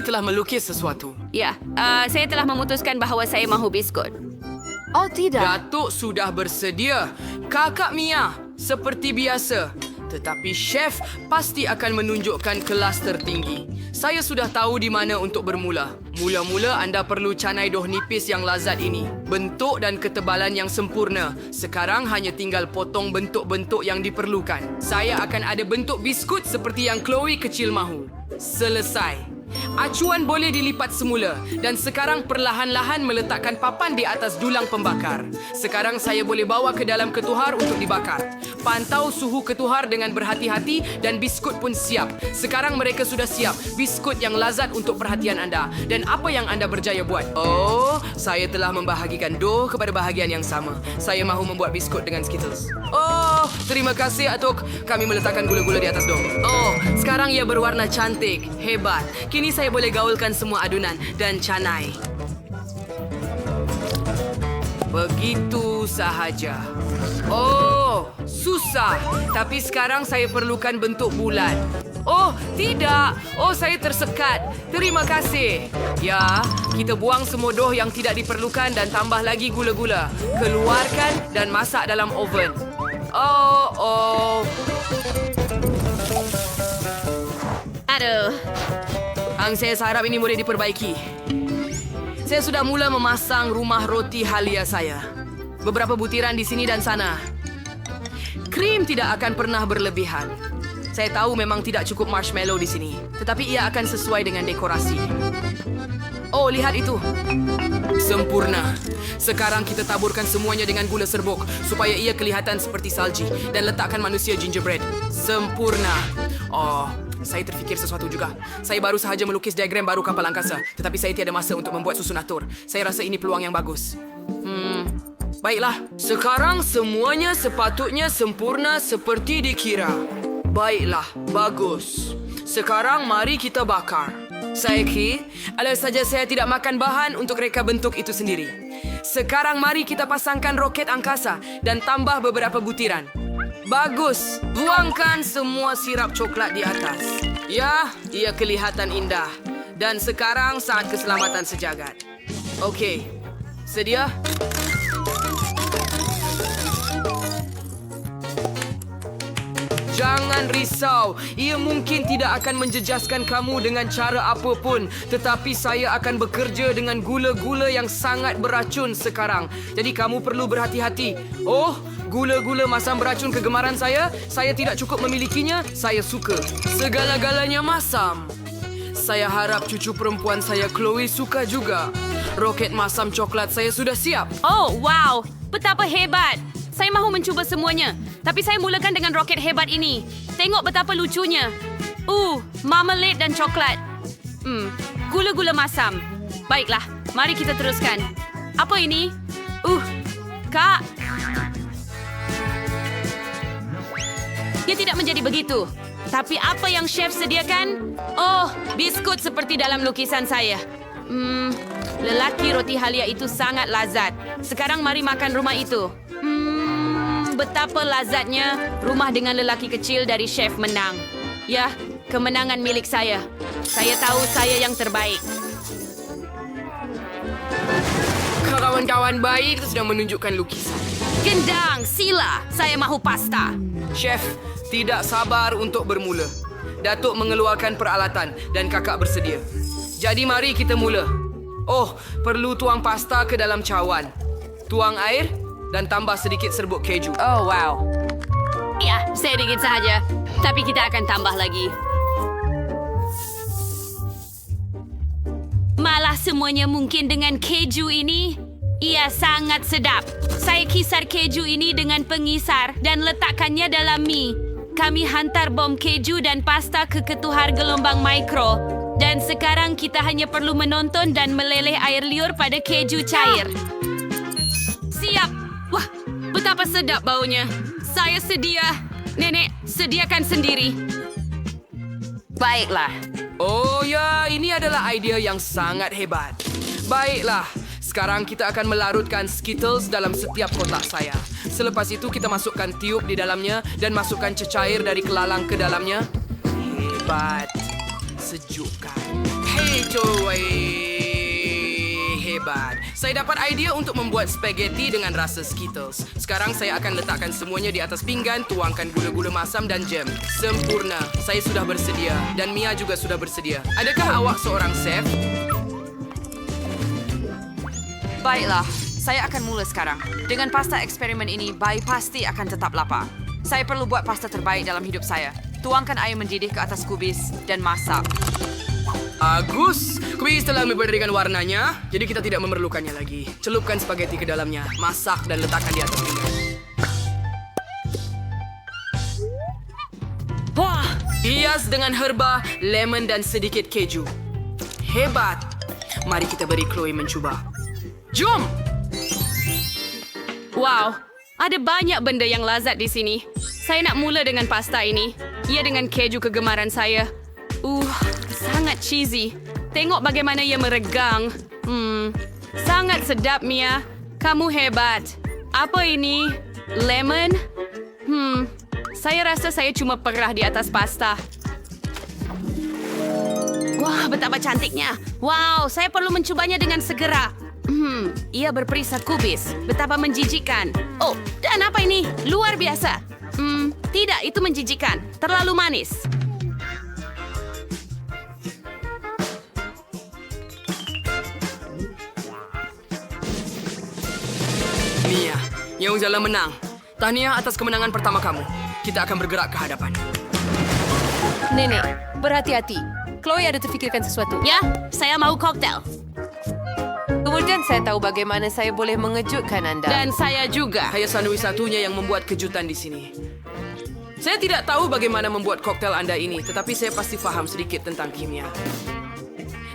telah melukis sesuatu. Ya, saya telah memutuskan bahawa saya mahu biskut. Oh, tidak. Datuk sudah bersedia. Kakak Mia, seperti biasa. Tetapi chef pasti akan menunjukkan kelas tertinggi. Saya sudah tahu di mana untuk bermula. Mula-mula anda perlu canai doh nipis yang lazat ini. Bentuk dan ketebalan yang sempurna. Sekarang hanya tinggal potong bentuk-bentuk yang diperlukan. Saya akan ada bentuk biskut seperti yang Chloe kecil mahu. Selesai. Acuan boleh dilipat semula dan sekarang perlahan-lahan meletakkan papan di atas dulang pembakar. Sekarang saya boleh bawa ke dalam ketuhar untuk dibakar. Pantau suhu ketuhar dengan berhati-hati dan biskut pun siap. Sekarang mereka sudah siap. Biskut yang lazat untuk perhatian anda. Dan apa yang anda berjaya buat? Oh, saya telah membahagikan dough kepada bahagian yang sama. Saya mahu membuat biskut dengan Skittles. Oh, terima kasih Atuk. Kami meletakkan gula-gula di atas dough. Oh, sekarang ia berwarna cantik. Hebat. Kini saya boleh gaulkan semua adunan dan canai. Begitu sahaja. Oh, susah. Tapi sekarang saya perlukan bentuk bulat. Oh, tidak. Oh, saya tersekat. Terima kasih. Ya, kita buang semua dough yang tidak diperlukan dan tambah lagi gula-gula. Keluarkan dan masak dalam oven. Oh. Aduh. Saya harap ini boleh diperbaiki. Saya sudah mula memasang rumah roti halia saya. Beberapa butiran di sini dan sana. Krim tidak akan pernah berlebihan. Saya tahu memang tidak cukup marshmallow di sini, tetapi ia akan sesuai dengan dekorasi. Oh, lihat itu. Sempurna. Sekarang kita taburkan semuanya dengan gula serbuk supaya ia kelihatan seperti salji dan letakkan manusia gingerbread. Sempurna. Oh, saya terfikir sesuatu juga. Saya baru sahaja melukis diagram baru kapal angkasa, tetapi saya tiada masa untuk membuat susun atur. Saya rasa ini peluang yang bagus. Baiklah. Sekarang semuanya sepatutnya sempurna seperti dikira. Baiklah, bagus. Sekarang mari kita bakar. Saiki, kalau saja saya tidak makan bahan untuk reka bentuk itu sendiri. Sekarang mari kita pasangkan roket angkasa dan tambah beberapa butiran. Bagus. Buangkan semua sirap coklat di atas. Ya, ia kelihatan indah. Dan sekarang saat keselamatan sejagat. Okey. Sedia? Jangan risau. Ia mungkin tidak akan menjejaskan kamu dengan cara apapun. Tetapi saya akan bekerja dengan gula-gula yang sangat beracun sekarang. Jadi kamu perlu berhati-hati. Oh, gula-gula masam beracun kegemaran saya. Saya tidak cukup memilikinya. Saya suka. Segala-galanya masam. Saya harap cucu perempuan saya Chloe suka juga. Roket masam coklat saya sudah siap. Oh, wow. Betapa hebat. Saya mahu mencuba semuanya. Tapi saya mulakan dengan roket hebat ini. Tengok betapa lucunya. Marmalade dan coklat. Gula-gula masam. Baiklah, mari kita teruskan. Apa ini? Kak. Ia tidak menjadi begitu. Tapi apa yang chef sediakan? Oh, biskut seperti dalam lukisan saya. Lelaki roti halia itu sangat lazat. Sekarang mari makan rumah itu. Betapa lazatnya rumah dengan lelaki kecil dari chef menang. Ya, kemenangan milik saya. Saya tahu saya yang terbaik. Kawan-kawan baik sudah menunjukkan lukisan. Gendang, sila. Saya mahu pasta. Chef, tidak sabar untuk bermula. Datuk mengeluarkan peralatan dan kakak bersedia. Jadi mari kita mula. Oh, perlu tuang pasta ke dalam cawan. Tuang air dan tambah sedikit serbuk keju. Oh, wow. Ya, sedikit saja. Tapi kita akan tambah lagi. Malah semuanya mungkin dengan keju ini. Ia sangat sedap. Saya kisar keju ini dengan pengisar dan letakkannya dalam mie. Kami hantar bom keju dan pasta ke ketuhar gelombang mikro. Dan sekarang kita hanya perlu menonton dan meleleh air liur pada keju cair. Siap. Wah, betapa sedap baunya. Saya sedia. Nenek, sediakan sendiri. Baiklah. Oh ya, ini adalah idea yang sangat hebat. Baiklah, sekarang kita akan melarutkan Skittles dalam setiap kotak saya. Selepas itu kita masukkan tiup di dalamnya dan masukkan cecair dari kelalang ke dalamnya. Hebat. Sejukkan. Hebat. Saya dapat idea untuk membuat spaghetti dengan rasa Skittles. Sekarang saya akan letakkan semuanya di atas pinggan, tuangkan gula-gula masam dan jam. Sempurna. Saya sudah bersedia. Dan Mia juga sudah bersedia. Adakah awak seorang chef? Baiklah, saya akan mula sekarang. Dengan pasta eksperimen ini, Bai pasti akan tetap lapar. Saya perlu buat pasta terbaik dalam hidup saya. Tuangkan air mendidih ke atas kubis dan masak. Agus, kuis telah memberikan warnanya, jadi kita tidak memerlukannya lagi. Celupkan spaghetti ke dalamnya, masak dan letakkan di atas pinggan. Wah, Hias dengan herba, lemon dan sedikit keju. Hebat. Mari kita beri Chloe mencuba. Jom! wow. Ada banyak benda yang lazat di sini. Saya nak mula dengan pasta ini. Ia dengan keju kegemaran saya. Sangat cheesy. Tengok bagaimana ia meregang. Sangat sedap, Mia. Kamu hebat. Apa ini? Lemon? Saya rasa saya cuma perah di atas pasta. Wah, betapa cantiknya. Wow, saya perlu mencobanya dengan segera. Ia berperisa kubis. Betapa menjijikkan. Oh, dan apa ini? Luar biasa. Tidak, itu menjijikkan. Terlalu manis. Mia, yang jalan menang. Tahniah atas kemenangan pertama kamu. Kita akan bergerak ke hadapan. Nenek, berhati-hati. Chloe ada terfikirkan sesuatu. Ya, saya mau koktel. Kemudian saya tahu bagaimana saya boleh mengejutkan anda. Dan saya juga. Saya satu-satunya yang membuat kejutan di sini. Saya tidak tahu bagaimana membuat koktel Anda ini, tetapi saya pasti faham sedikit tentang kimia.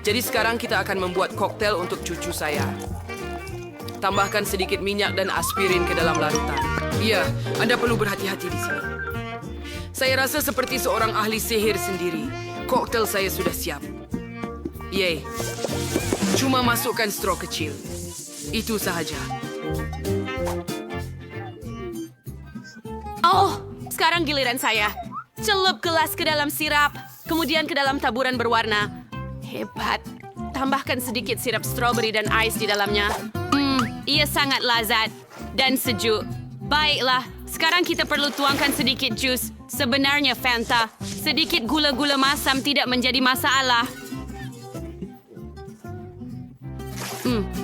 Jadi sekarang kita akan membuat koktel untuk cucu saya. Tambahkan sedikit minyak dan aspirin ke dalam larutan. Iya, Anda perlu berhati-hati di sini. Saya rasa seperti seorang ahli sihir sendiri. Koktel saya sudah siap. Yeay. Cuma masukkan straw kecil. Itu sahaja. Oh, sekarang giliran saya. Celup gelas ke dalam sirap, kemudian ke dalam taburan berwarna. Hebat. Tambahkan sedikit sirap strawberry dan ais di dalamnya. Ia sangat lazat dan sejuk. Baiklah, sekarang kita perlu tuangkan sedikit jus. Sebenarnya Fanta. Sedikit gula-gula masam tidak menjadi masalah.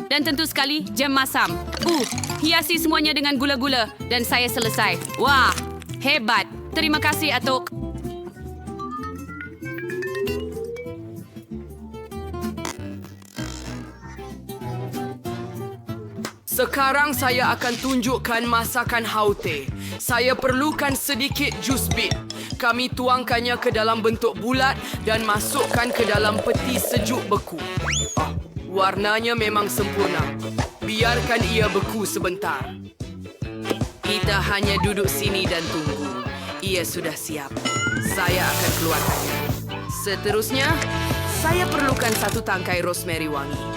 Dan tentu sekali jam masam. Hiasi semuanya dengan gula-gula dan saya selesai. Wah, hebat. Terima kasih, Atuk. Sekarang saya akan tunjukkan masakan Haute. Saya perlukan sedikit jus bit. Kami tuangkannya ke dalam bentuk bulat dan masukkan ke dalam peti sejuk beku. Warnanya memang sempurna. Biarkan ia beku sebentar. Kita hanya duduk sini dan tunggu. Ia sudah siap. Saya akan keluarkannya. Seterusnya, saya perlukan satu tangkai rosemary wangi.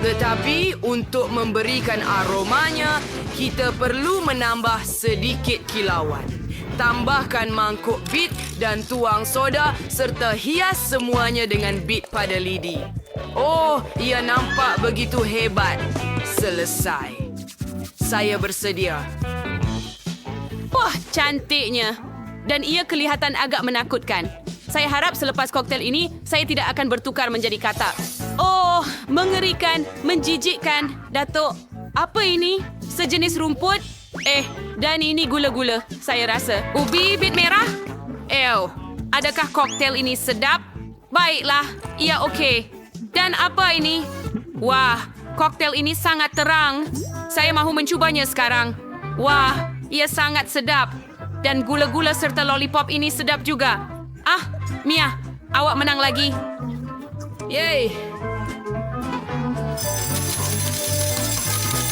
Tetapi untuk memberikan aromanya, kita perlu menambah sedikit kilauan. Tambahkan mangkuk bit dan tuang soda serta hias semuanya dengan bit pada lidi. Oh, ia nampak begitu hebat. Selesai. Saya bersedia. Wah, cantiknya. Dan ia kelihatan agak menakutkan. Saya harap selepas koktel ini, saya tidak akan bertukar menjadi katak. Oh, mengerikan, menjijikkan. Datuk, apa ini? Sejenis rumput? Dan ini gula-gula, saya rasa. Ubi bit merah? Adakah koktel ini sedap? Baiklah, ia okey. Dan apa ini? Wah, koktel ini sangat terang. Saya mahu mencubanya sekarang. Wah, ia sangat sedap. Dan gula-gula serta lollipop ini sedap juga. Mia, awak menang lagi. Yeay.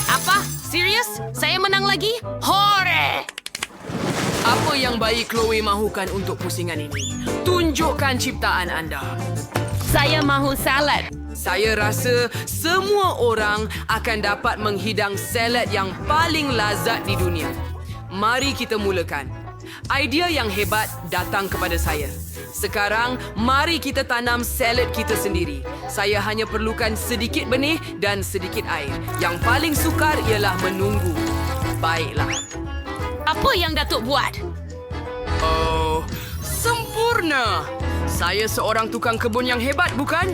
Apa? Serius? Saya menang lagi? Hore! Apa yang bayi Chloe mahukan untuk pusingan ini? Tunjukkan ciptaan anda. Saya mahu salad. Saya rasa semua orang akan dapat menghidang salad yang paling lazat di dunia. Mari kita mulakan. Idea yang hebat datang kepada saya. Sekarang, mari kita tanam salad kita sendiri. Saya hanya perlukan sedikit benih dan sedikit air. Yang paling sukar ialah menunggu. Baiklah. Apa yang Datuk buat? Oh, sempurna! Saya seorang tukang kebun yang hebat, bukan?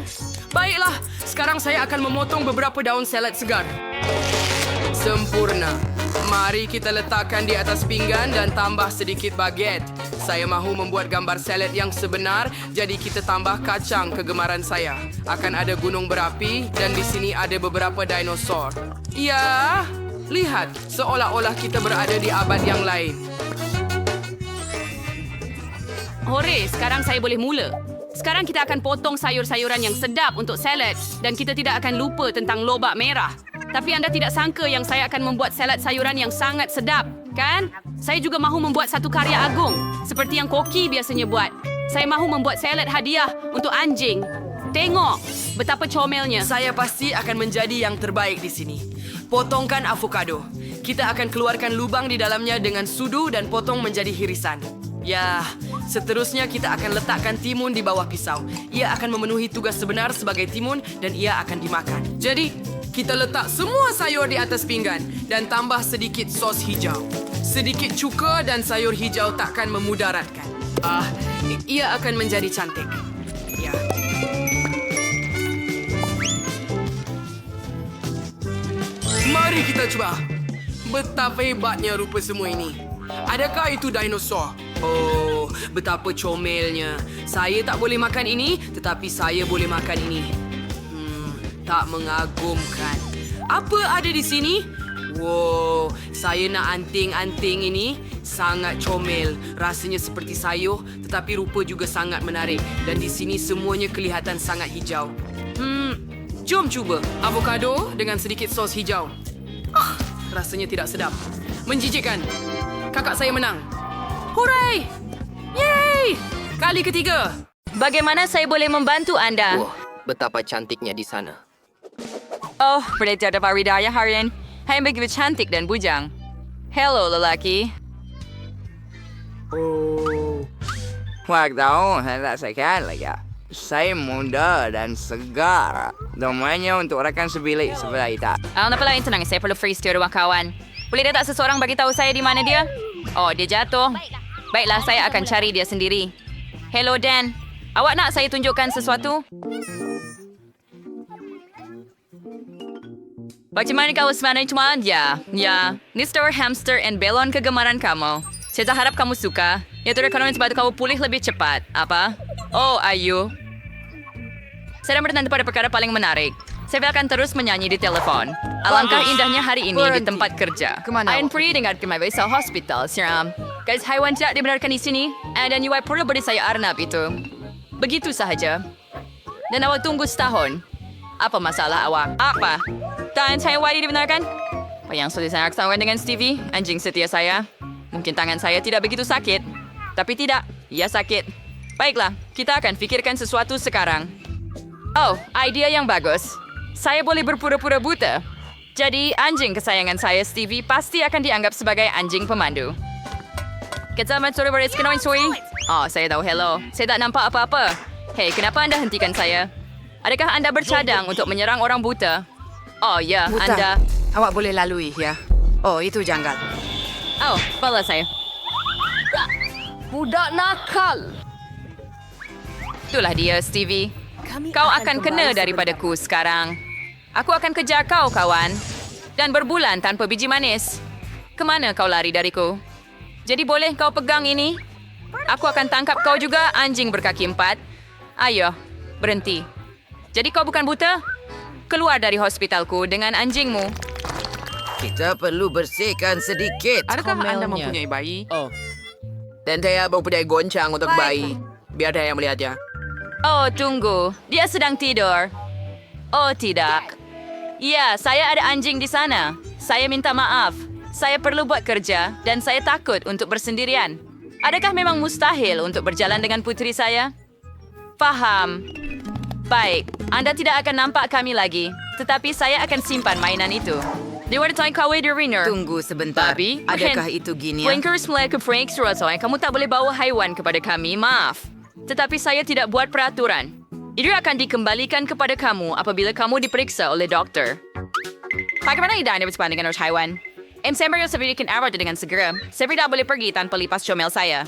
Baiklah, sekarang saya akan memotong beberapa daun salad segar. Sempurna. Mari kita letakkan di atas pinggan dan tambah sedikit baget. Saya mahu membuat gambar salad yang sebenar, jadi kita tambah kacang kegemaran saya. Akan ada gunung berapi dan di sini ada beberapa dinosaur. Ya, lihat, seolah-olah kita berada di abad yang lain. Hore, sekarang saya boleh mula. Sekarang kita akan potong sayur-sayuran yang sedap untuk salad dan kita tidak akan lupa tentang lobak merah. Tapi anda tidak sangka yang saya akan membuat salad sayuran yang sangat sedap, kan? Saya juga mahu membuat satu karya agung, seperti yang Koki biasanya buat. Saya mahu membuat salad hadiah untuk anjing. Tengok betapa comelnya. Saya pasti akan menjadi yang terbaik di sini. Potongkan avocado. Kita akan keluarkan lubang di dalamnya dengan sudu dan potong menjadi irisan. Ya, seterusnya kita akan letakkan timun di bawah pisau. Ia akan memenuhi tugas sebenar sebagai timun dan ia akan dimakan. Jadi, kita letak semua sayur di atas pinggan dan tambah sedikit sos hijau. Sedikit cuka dan sayur hijau takkan memudaratkan. Ia akan menjadi cantik. Ya. Mari kita cuba. Betapa hebatnya rupa semua ini. Adakah itu dinosaur? Oh, betapa comelnya. Saya tak boleh makan ini, tetapi saya boleh makan ini. Tak mengagumkan. Apa ada di sini? Wow, saya nak anting-anting ini. Sangat comel. Rasanya seperti sayur, tetapi rupa juga sangat menarik. Dan di sini semuanya kelihatan sangat hijau. Jom cuba. Avocado dengan sedikit sos hijau. Rasanya tidak sedap. Menjijikkan. Kakak saya menang. Hooray! Yeay! Kali ketiga. Bagaimana saya boleh membantu anda? Betapa cantiknya di sana. Oh, Pendeta ada Faridaya harian. Hai begitu cantik dan bujang. Hello, lelaki. Waktu hendak sekali ya. Saya muda dan segar. Domainnya untuk rekan sebilik sebelah itu. Apa lain tenang, saya perlu freeze di rumah kawan. Boleh tak seseorang bagi tahu saya di mana dia? Oh, dia jatuh. Baiklah, saya akan cari dia sendiri. Hello, Dan. Awak nak saya tunjukkan sesuatu? Bagaimana kau sebenarnya cuma? Ya. Mr. Hamster and Bellon kegemaran kamu. Saya tak harap kamu suka. Itu rekomen sebab kamu pulih lebih cepat. Apa? Oh, Ayu. Saya bertanya pada perkara paling menarik. Saya akan terus menyanyi di telepon. Alangkah indahnya hari ini di tempat kerja. Ayan peri dengar kembali sa hospital, siram. Guys, haiwan tidak dibenarkan di sini. Dan you perlu beri saya arnab itu. Begitu sahaja. Dan awak tunggu setahun. Apa masalah awak? Apa? Tangan saya wadi dibenarkan? Apa yang sudah saya laksanakan dengan Stevie, anjing setia saya? Mungkin tangan saya tidak begitu sakit. Tapi tidak, ia sakit. Baiklah, kita akan pikirkan sesuatu sekarang. Oh, idea yang bagus. Saya boleh berpura-pura buta. Jadi, anjing kesayangan saya, Stevie, pasti akan dianggap sebagai anjing pemandu. Kecaman sore beres kenoin sui. Oh, saya tahu hello. Saya tak nampak apa-apa. Hei, kenapa anda hentikan saya? Adakah anda bercadang untuk menyerang orang buta? Oh, ya, Buta. anda... Awak boleh lalui, ya? Oh, itu janggal. Oh, kepala saya. Budak nakal. Itulah dia, Stevie. Kau akan kena daripadaku sekarang. Aku akan kejar kau, kawan. Dan berbulan tanpa biji manis. Kemana kau lari dariku? Jadi boleh kau pegang ini? Aku akan tangkap kau juga, anjing berkaki 4. Ayo, berhenti. Jadi kau bukan buta? Keluar dari hospitalku dengan anjingmu. Kita perlu bersihkan sedikit. Adakah anda mempunyai bayi? Oh. Dan saya mempunyai goncang untuk bayi. Biar saya melihatnya. Oh, tunggu. Dia sedang tidur. Oh, tidak. Ya, saya ada anjing di sana. Saya minta maaf. Saya perlu buat kerja dan saya takut untuk bersendirian. Adakah memang mustahil untuk berjalan dengan putri saya? Faham. Baik, Anda tidak akan nampak kami lagi. Tetapi saya akan simpan mainan itu. Di warna kawai di Riner. Tunggu sebentar. Babi, Adakah itu gini? Blinkers mulai ke Frank Rosoy. Kamu tak boleh bawa haiwan kepada kami. Maaf. Tetapi saya tidak buat peraturan. Itu akan dikembalikan kepada kamu apabila kamu diperiksa oleh dokter. Bagaimana tidak Anda bersepan dengan Haiwan? Saya baru bikin awal dengan segera. Saya tidak boleh pergi tanpa lipas comel saya.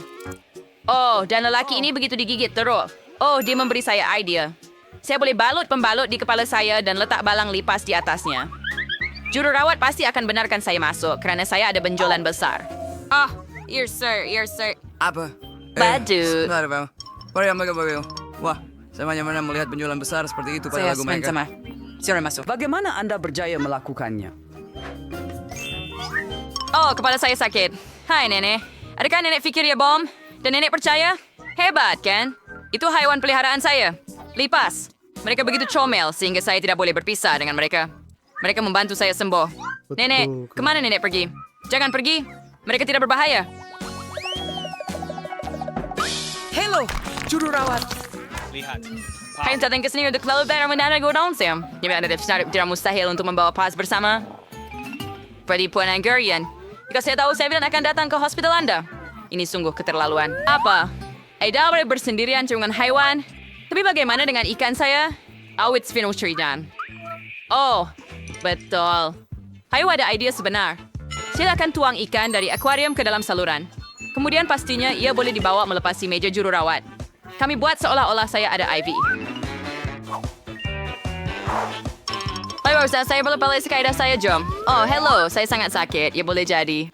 Oh, dan lelaki ini begitu digigit teruk. Oh, dia memberi saya idea. Saya boleh balut pembalut di kepala saya dan letak balang lipas di atasnya. Jururawat pasti akan benarkan saya masuk kerana saya ada benjolan besar. Oh, yes sir. Apa? Badut. Sebentar, Bel. Mari ambil baru. Wah, saya mana melihat benjolan besar seperti itu pada Saya lagu mereka. sama. Siapa masuk? Bagaimana Anda berjaya melakukannya? Oh, kepala saya sakit. Hai, Nenek. Adakah Nenek fikir ya bom? Dan Nenek percaya? Hebat, kan? Itu haiwan peliharaan saya. Lipas. Mereka begitu comel sehingga saya tidak boleh berpisah dengan mereka. Mereka membantu saya sembuh. Nenek, kemana Nenek pergi? Jangan pergi. Mereka tidak berbahaya. Hello, juru rawat. Kalian datang ke sini untuk lalu dan menara godong Sam. Jadi Anda tidak mustahil untuk membawa pas bersama. Penipuan Hungarian. Jika saya tahu, saya akan datang ke hospital Anda. Ini sungguh keterlaluan. Apa? Ada boleh bersendirian dengan haiwan. Tapi bagaimana dengan ikan saya? Oh, it's finished dan. Oh, betul. Hayo ada ide sebenar. Silakan tuang ikan dari akuarium ke dalam saluran. Kemudian pastinya ia boleh dibawa melepasi meja juru rawat. Kami buat seolah-olah saya ada IV. Ayo, saya boleh balik sekaidah saya, jom. Oh, hello. Saya sangat sakit. Ya boleh jadi.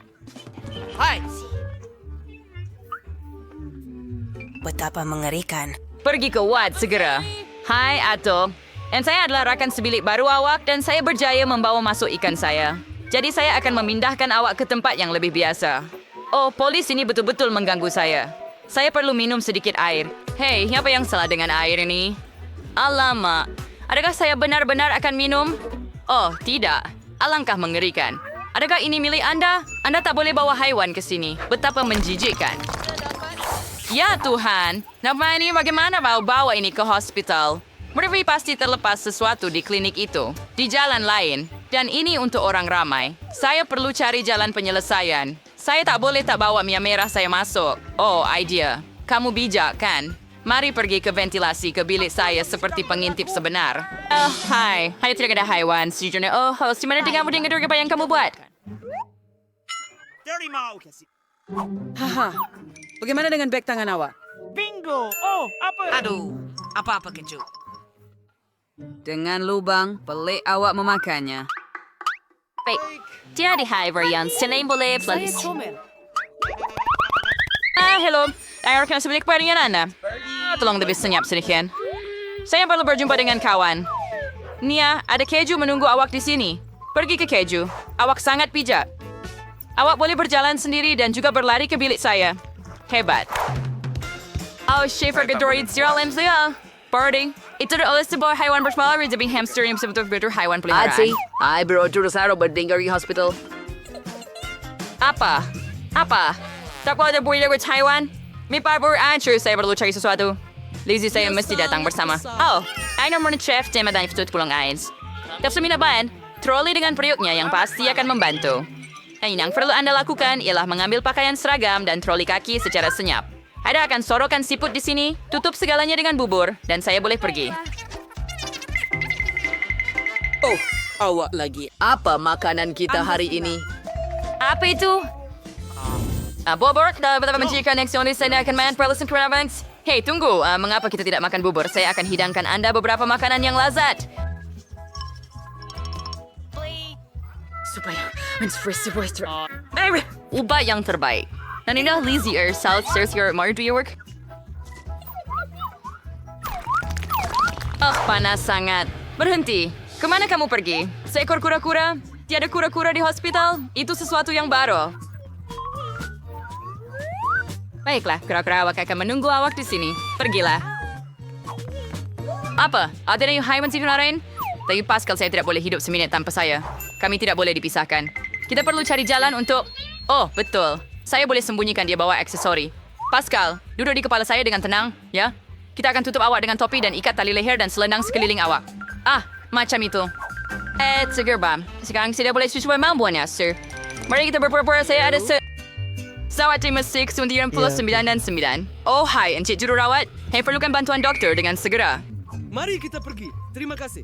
Betapa mengerikan. Pergi ke Wad segera. Hai, Ato. Dan saya adalah rakan sebilik baru awak dan saya berjaya membawa masuk ikan saya. Jadi saya akan memindahkan awak ke tempat yang lebih biasa. Oh, polis ini betul-betul mengganggu saya. Saya perlu minum sedikit air. Hei, apa yang salah dengan air ini? Alamak. Adakah saya benar-benar akan minum? Oh, tidak. Alangkah mengerikan. Adakah ini milik Anda? Anda tak boleh bawa haiwan ke sini. Betapa menjijikkan. Ya Tuhan, nama ini bagaimana mau bawa ini ke hospital? Mereka pasti terlepas sesuatu di klinik itu, di jalan lain. Dan ini untuk orang ramai. Saya perlu cari jalan penyelesaian. Saya tak boleh tak bawa minyak merah saya masuk. Oh, idea. Kamu bijak, kan? Mari pergi ke ventilasi ke bilik saya seperti pengintip sebenar. Oh, hai. Hanya tidak ada haiwan. Sejujurnya, oh, host, di mana denganmu dengan apa yang kamu buat? Haha. Bagaimana dengan beg tangan awak? Aduh, apa-apa keju. Dengan lubang, pelik awak memakannya. Baik. Jadi, hai, Brian. Selain boleh, please. Hello. Saya akan sebelik kepada dengan Anda. Tolong lebih senyap sedikit. Saya perlu berjumpa dengan kawan. Nia, ada keju menunggu awak di sini. Pergi ke keju. Awak sangat bijak. Awak boleh berjalan sendiri dan juga berlari ke bilik saya. Hebat. Oh, Schaefer Gedroid Zero Lemzia. Birding. Itu adalah sebuah haiwan bersmalah dari hamster yang betul-betul haiwan peliharaan. Adsi, ay bro, jurusaro berdingari hospital. Apa? Tak boleh buhay dengan haiwan? May pabor answer saya perlu cari sesuatu. Lazy saya mesti datang bersama. Oh, ay naman chef tema dan ifut pulang ais. Tapos minaban, trolley dengan periuknya yang pasti akan membantu. Yang perlu Anda lakukan ialah mengambil pakaian seragam dan troli kaki secara senyap. Ada akan sorokan siput di sini, tutup segalanya dengan bubur, dan saya boleh pergi. Oh, awak lagi. Apa makanan kita hari ini? Apa itu? Bubur, betapa menjadikan aksi saya akan main perlusan pernafasan. Hei, tunggu. Mengapa kita tidak makan bubur? Saya akan hidangkan Anda beberapa makanan yang lazat. Supaya ubah yang terbaik. Dan inilah Lizzie South Cersei Mario, do you work? Oh, panas sangat. Berhenti. Kemana kamu pergi? Seekor kura-kura? Tiada kura-kura di hospital? Itu sesuatu yang baru. Baiklah, kura-kura awak akan menunggu awak di sini. Pergilah. Apa? Ada yang haiwan sini lain? Tapi Pascal, saya tidak boleh hidup seminit tanpa saya. Kami tidak boleh dipisahkan. Kita perlu cari jalan untuk... Oh, betul. Saya boleh sembunyikan dia bawa aksesori. Pascal, duduk di kepala saya dengan tenang, ya? Kita akan tutup awak dengan topi dan ikat tali leher dan selendang sekeliling awak. Ah, macam itu. Seger, Bam. Sekarang saya boleh sesuai mampuannya, sir. Mari kita berpura-pura saya ada Sawat 5, 6, 99 dan 9. Oh, hai, Encik Jururawat. Saya perlukan bantuan doktor dengan segera. Mari kita pergi. Terima kasih.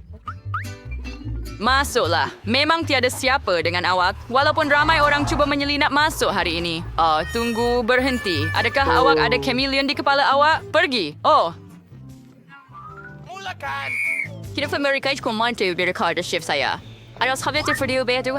Masuklah. Memang tiada siapa dengan awak, walaupun ramai orang cuba menyelinap masuk hari ini. Oh, tunggu, berhenti. Adakah awak ada chameleon di kepala awak? Pergi. Oh. Mulakan. Kita Amerika com mantu dari shift saya. Ada sahabat yang video betul.